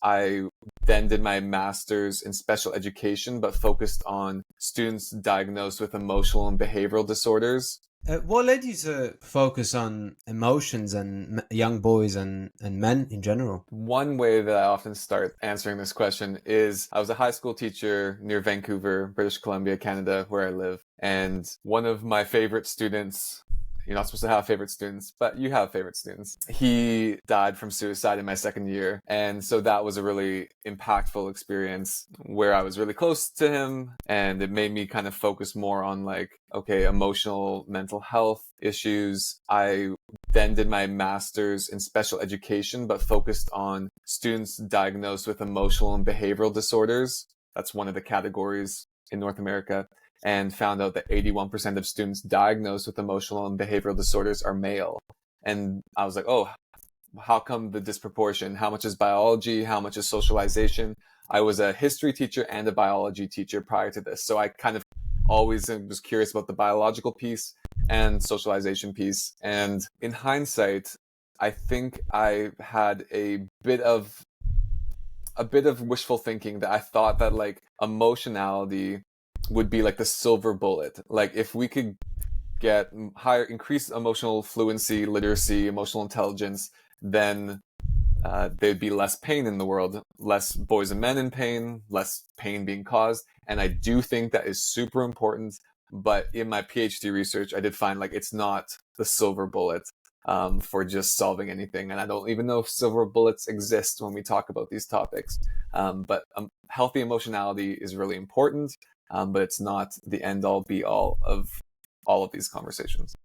I then did my master's in special education, but focused on students diagnosed with emotional and behavioral disorders. What led you to focus on emotions and young boys and men in general? One way that I often start answering this question is I was a high school teacher near Vancouver, British Columbia, Canada, where I live. And one of my favorite students, you're not supposed to have favorite students, but you have favorite students. He died from suicide in my second year. And so that was a really impactful experience where I was really close to him. And it made me kind of focus more on like, okay, emotional, mental health issues. I then did my master's in special education, but focused on students diagnosed with emotional and behavioral disorders. That's one of the categories in North America. And found out that 81% of students diagnosed with emotional and behavioral disorders are male. And I was like, oh, how come the disproportion? How much is biology? How much is socialization? I was a history teacher and a biology teacher prior to this. So I kind of always was curious about the biological piece and socialization piece. And in hindsight, I think I had a bit of wishful thinking that I thought that like emotionality would be like the silver bullet. Like if we could get increased emotional fluency, literacy, emotional intelligence, then there'd be less pain in the world, less boys and men in pain, less pain being caused. And I do think that is super important. But in my PhD research, I did find like it's not the silver bullet for just solving anything. And I don't even know if silver bullets exist when we talk about these topics. But healthy emotionality is really important, but it's not the end all be all of these conversations.